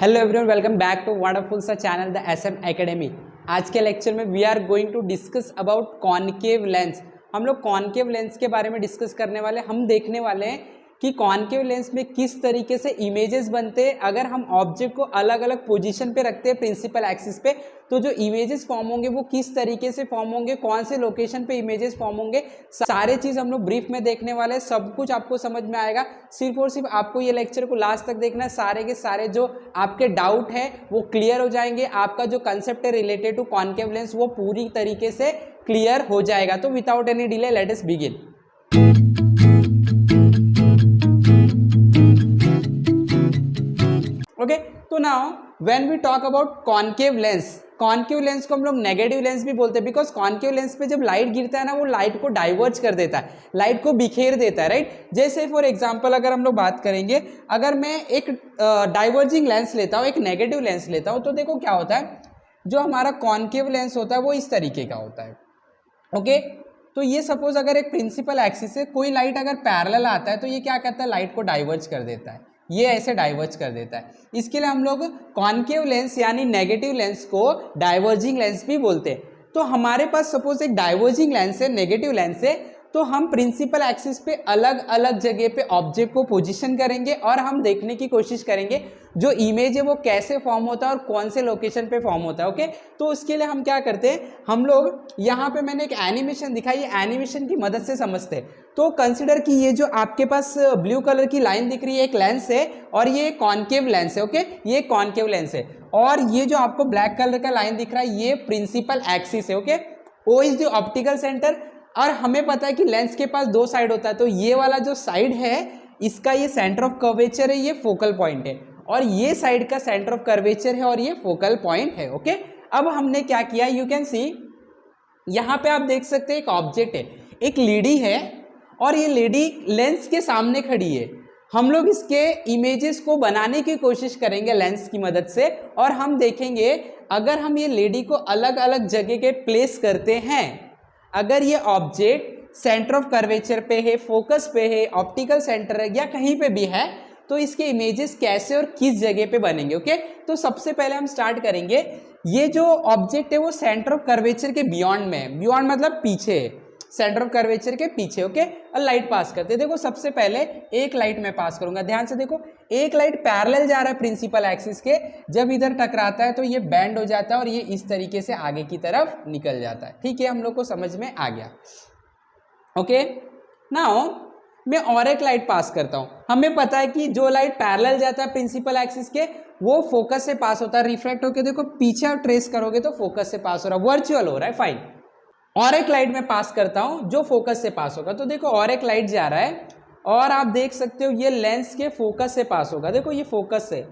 Hello everyone, welcome back to wonderful सा channel the SM academy. आज के lecture में we are going to discuss about concave lens. हम लोग concave lens के बारे में डिस्कस करने वाले। हम देखने वाले हैं कि कॉनकेव लेंस में किस तरीके से इमेजेस बनते हैं अगर हम ऑब्जेक्ट को अलग अलग पोजीशन पे रखते हैं प्रिंसिपल एक्सिस पे, तो जो इमेजेस फॉर्म होंगे वो किस तरीके से फॉर्म होंगे, कौन से लोकेशन पे इमेजेस फॉर्म होंगे, सारे चीज़ हम लोग ब्रीफ में देखने वाले हैं। सब कुछ आपको समझ में आएगा। सिर्फ और सिर्फ आपको ये लेक्चर को लास्ट तक देखना है। सारे के सारे जो आपके डाउट है वो क्लियर हो जाएंगे। आपका जो कंसेप्ट है रिलेटेड टू कॉनकेव लेंस वो पूरी तरीके से क्लियर हो जाएगा। तो without any delay let us begin. Okay, तो now when we talk about concave lens, concave lens को हम लोग नेगेटिव लेंस भी बोलते हैं, बिकॉज कॉनकेव लेंस पे जब लाइट गिरता है ना, वो लाइट को डाइवर्ज कर देता है, लाइट को बिखेर देता है, राइट। जैसे फॉर एग्जांपल अगर हम लोग बात करेंगे, अगर मैं एक डाइवर्जिंग लेंस लेता हूँ, एक नेगेटिव लेंस लेता हूँ, तो देखो क्या होता है, जो हमारा कॉनकेव लेंस होता है वो इस तरीके का होता है। ओके, तो ये सपोज अगर एक प्रिंसिपल एक्सिस से कोई लाइट अगर पैरेलल आता है तो ये क्या करता है, लाइट को डाइवर्ज कर देता है, ये ऐसे डाइवर्ज कर देता है। इसके लिए हम लोग कॉनकेव लेंस यानी नेगेटिव लेंस को डाइवर्जिंग लेंस भी बोलते हैं। तो हमारे पास सपोज एक डाइवर्जिंग लेंस है, नेगेटिव लेंस है, तो हम प्रिंसिपल एक्सिस पे अलग अलग जगह पे ऑब्जेक्ट को पोजीशन करेंगे और हम देखने की कोशिश करेंगे जो इमेज है वो कैसे फॉर्म होता है और कौन से लोकेशन पे फॉर्म होता है। ओके, तो उसके लिए हम क्या करते हैं, हम लोग यहाँ पे मैंने एक एनिमेशन दिखाई, ये एनिमेशन की मदद से समझते हैं। तो कंसिडर कि ये जो आपके पास ब्लू कलर की लाइन दिख रही है एक लेंस है और ये कॉनकेव लेंस है। ओके, ये कॉनकेव लेंस है और ये जो आपको ब्लैक कलर का लाइन दिख रहा है ये प्रिंसिपल एक्सिस है। Okay, O is the optical centre और हमें पता है कि लेंस के पास दो साइड होता है, तो ये वाला जो साइड है इसका ये सेंटर ऑफ कर्वेचर है, ये फोकल पॉइंट है, और ये साइड का सेंटर ऑफ कर्वेचर है और ये फोकल पॉइंट है। ओके, अब हमने क्या किया, यू कैन सी यहाँ पे आप देख सकते हैं एक ऑब्जेक्ट है, एक लेडी है और ये लेडी लेंस के सामने खड़ी है। हम लोग इसके इमेजेस को बनाने की कोशिश करेंगे लेंस की मदद से और हम देखेंगे अगर हम ये लेडी को अलग अलग जगह के प्लेस करते हैं, अगर ये ऑब्जेक्ट सेंटर ऑफ कर्वेचर पे है, फोकस पे है, ऑप्टिकल सेंटर है या कहीं पे भी है, तो इसके इमेजेस कैसे और किस जगह पे बनेंगे। ओके, तो सबसे पहले हम स्टार्ट करेंगे, ये जो ऑब्जेक्ट है वो सेंटर ऑफ कर्वेचर के बियॉन्ड में है, बियॉन्ड मतलब पीछे है, सेंटर ऑफ कर्वेचर के पीछे। ओके, और लाइट पास करते हैं। देखो सबसे पहले एक लाइट मैं पास करूंगा, ध्यान से देखो, एक लाइट पैरेलल जा रहा है प्रिंसिपल एक्सिस के, जब इधर टकराता है तो ये बेंड हो जाता है और ये इस तरीके से आगे की तरफ निकल जाता है। ठीक है, हम लोग को समझ में आ गया। ओके, नाउ मैं और एक लाइट पास करता हूं। हमें पता है कि जो लाइट पैरेलल जाता है प्रिंसिपल एक्सिस के वो फोकस से पास होता है, रिफ्रैक्ट होकर देखो पीछे आप ट्रेस करोगे तो फोकस से पास हो रहा है, वर्चुअल हो रहा है, फाइन। और एक लाइट में पास करता हूं जो फोकस से पास होगा, तो देखो और एक लाइट जा रहा है और आप देख सकते हो ये लेंस के फोकस से पास होगा, देखो ये फोकस से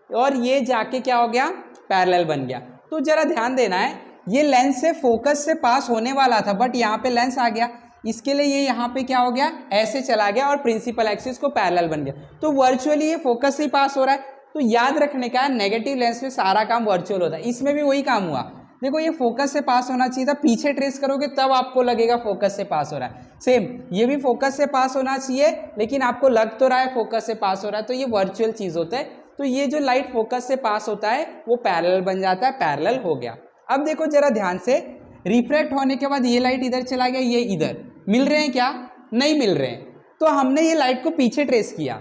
और ये जाके क्या हो गया, पैरेलल बन गया। तो जरा ध्यान देना है, ये लेंस से फोकस से पास होने वाला था बट यहाँ पे लेंस आ गया, इसके लिए ये यहाँ पे क्या हो गया, ऐसे चला गया और प्रिंसिपल एक्सिस को पैरेलल बन गया। तो वर्चुअली ये फोकस से पास हो रहा है। तो याद रखने का, नेगेटिव लेंस में सारा काम वर्चुअल होता है, इसमें भी वही काम हुआ। देखो ये फोकस से पास होना चाहिए था, पीछे ट्रेस करोगे तब आपको लगेगा फोकस से पास हो रहा है। सेम ये भी फोकस से पास होना चाहिए लेकिन आपको लग तो रहा है फोकस से पास हो रहा है, तो ये वर्चुअल चीज होता है। तो ये जो लाइट फोकस से पास होता है वो पैरेलल बन जाता है, पैरेलल हो गया। अब देखो जरा ध्यान से, रिफ्रैक्ट होने के बाद ये लाइट इधर चला गया, ये इधर, मिल रहे हैं क्या, नहीं मिल रहे हैं। तो हमने ये लाइट को पीछे ट्रेस किया,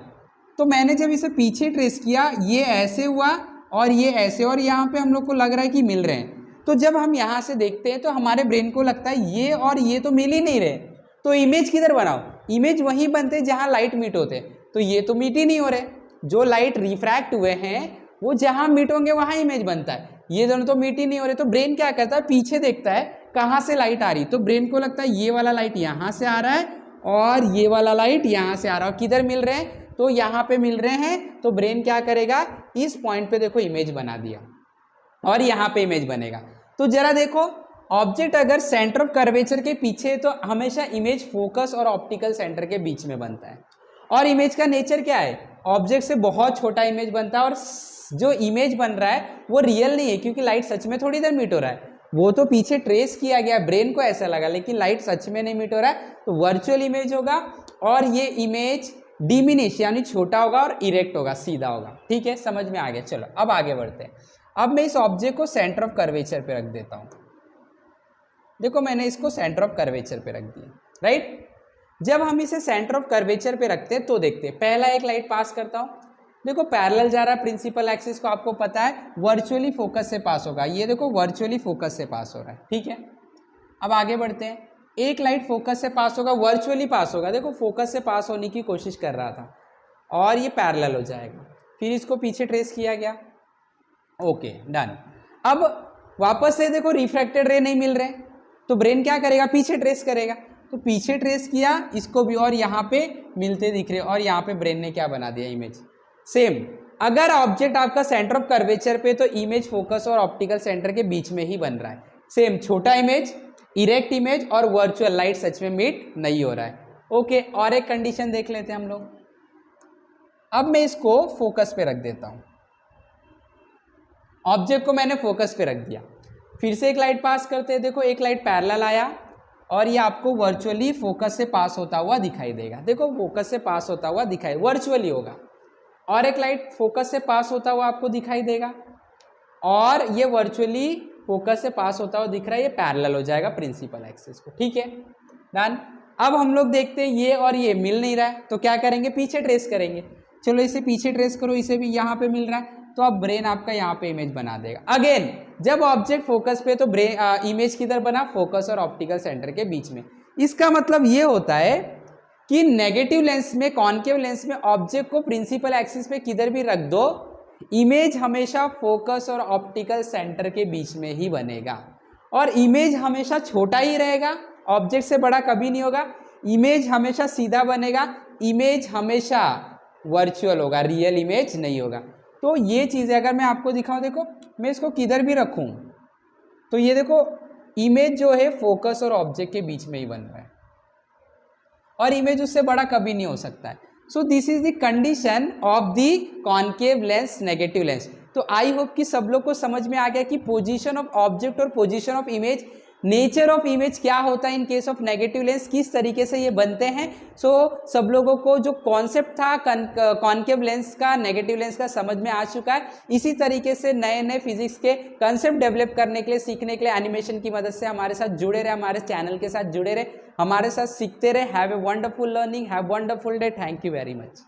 तो मैंने जब इसे पीछे ट्रेस किया ये ऐसे हुआ और ये ऐसे, और यहाँ पे हम लोग को लग रहा है कि मिल रहे हैं। तो जब हम यहाँ से देखते हैं तो हमारे ब्रेन को लगता है ये और ये तो मिल ही नहीं रहे, तो इमेज किधर बनाओ, इमेज वहीं बनते जहाँ लाइट मीट होते, तो ये तो मीट ही नहीं हो रहे। जो लाइट रिफ्रैक्ट हुए हैं वो जहाँ मीट होंगे वहाँ इमेज बनता है, ये दोनों तो मीट ही नहीं हो रहे। तो ब्रेन क्या करता है, पीछे देखता है कहाँ से लाइट आ रही, तो ब्रेन को लगता है ये वाला लाइट यहाँ से आ रहा है और ये वाला लाइट यहाँ से आ रहा है, और किधर मिल रहे हैं, तो यहाँ पे मिल रहे हैं। तो ब्रेन क्या करेगा, इस पॉइंट पे देखो इमेज बना दिया और यहाँ पे इमेज बनेगा। तो जरा देखो, ऑब्जेक्ट अगर सेंटर ऑफ कर्वेचर के पीछे तो हमेशा इमेज फोकस और ऑप्टिकल सेंटर के बीच में बनता है। और इमेज का नेचर क्या है, ऑब्जेक्ट से बहुत छोटा इमेज बनता है और जो इमेज बन रहा है वो रियल नहीं है, क्योंकि लाइट सच में थोड़ी देर मीट हो रहा है, वो तो पीछे ट्रेस किया गया, ब्रेन को ऐसा लगा, लेकिन लाइट सच में नहीं मीट हो रहा है, तो वर्चुअल इमेज होगा। और ये इमेज डिमिनिश यानी छोटा होगा और इरेक्ट होगा, सीधा होगा। ठीक है, समझ में आ गया। चलो अब आगे बढ़ते हैं। अब मैं इस ऑब्जेक्ट को सेंटर ऑफ कर्वेचर पे रख देता हूँ। देखो मैंने इसको सेंटर ऑफ कर्वेचर पे रख दिया, राइट। जब हम इसे सेंटर ऑफ कर्वेचर पे रखते हैं तो देखते हैं, पहला एक लाइट पास करता हूँ, देखो पैरेलल जा रहा है प्रिंसिपल एक्सिस को, आपको पता है वर्चुअली फोकस से पास होगा, ये देखो वर्चुअली फोकस से पास हो रहा है। ठीक है, अब आगे बढ़ते हैं। एक लाइट फोकस से पास होगा, वर्चुअली पास होगा, देखो फोकस से पास होने की कोशिश कर रहा था और ये पैरेलल हो जाएगा, फिर इसको पीछे ट्रेस किया गया। Okay done. अब वापस से देखो रिफ्रैक्टेड रे नहीं मिल रहे, तो ब्रेन क्या करेगा, पीछे ट्रेस करेगा, तो पीछे ट्रेस किया इसको भी और यहाँ पे मिलते दिख रहे, और यहाँ पे ब्रेन ने क्या बना दिया, इमेज। सेम अगर ऑब्जेक्ट आपका सेंटर ऑफ कर्वेचर पे, तो इमेज फोकस और ऑप्टिकल सेंटर के बीच में ही बन रहा है। सेम छोटा इमेज, इरेक्ट इमेज और वर्चुअल लाइट सच में मीट नहीं हो रहा है। ओके, और एक कंडीशन देख लेते हैं हम लोग। अब मैं इसको फोकस पे रख देता हूं, ऑब्जेक्ट को मैंने फोकस पे रख दिया, फिर से एक लाइट पास करते हैं, देखो एक लाइट पैरेलल आया और ये आपको वर्चुअली फोकस से पास होता हुआ दिखाई देगा, देखो फोकस से पास होता हुआ दिखाई, वर्चुअली होगा। और एक लाइट फोकस से पास होता हुआ आपको दिखाई देगा और ये वर्चुअली फोकस से पास होता हुआ दिख रहा है, ये पैरेलल हो जाएगा प्रिंसिपल एक्सिस को। ठीक है डन। अब हम लोग देखते हैं ये और ये मिल नहीं रहा है, तो क्या करेंगे, पीछे ट्रेस करेंगे। चलो इसे पीछे ट्रेस करो, इसे भी यहाँ पे मिल रहा है, तो अब ब्रेन आपका यहाँ पे इमेज बना देगा। अगेन जब ऑब्जेक्ट फोकस पे, तो ब्रेन इमेज किधर बना, फोकस और ऑप्टिकल सेंटर के बीच में। इसका मतलब ये होता है कि नेगेटिव लेंस में, कॉन्केव लेंस में ऑब्जेक्ट को प्रिंसिपल एक्सिस पे किधर भी रख दो, इमेज हमेशा फोकस और ऑप्टिकल सेंटर के बीच में ही बनेगा, और इमेज हमेशा छोटा ही रहेगा, ऑब्जेक्ट से बड़ा कभी नहीं होगा, इमेज हमेशा सीधा बनेगा, इमेज हमेशा वर्चुअल होगा, रियल इमेज नहीं होगा। तो ये चीज़ें अगर मैं आपको दिखाऊं, देखो मैं इसको किधर भी रखूं, तो ये देखो इमेज जो है फोकस और ऑब्जेक्ट के बीच में ही बन रहा है, और इमेज उससे बड़ा कभी नहीं हो सकता है। So this is the condition of the concave lens, negative lens. तो आई होप कि सब लोग को समझ में आ गया कि पोजीशन ऑफ ऑब्जेक्ट और position of image, nature of image क्या होता है in case of negative lens, किस तरीके से ये बनते हैं। सो सब लोगों को जो कॉन्सेप्ट था कॉन्केव लेंस का, नेगेटिव लेंस का, समझ में आ चुका है। इसी तरीके से नए नए फिजिक्स के कंसेप्ट डेवलप करने के लिए, सीखने के लिए एनिमेशन की मदद से हमारे साथ जुड़े रहे, हमारे चैनल के साथ जुड़े रहे, हमारे साथ सीखते रहे। Have a wonderful learning, have wonderful day, thank you very much.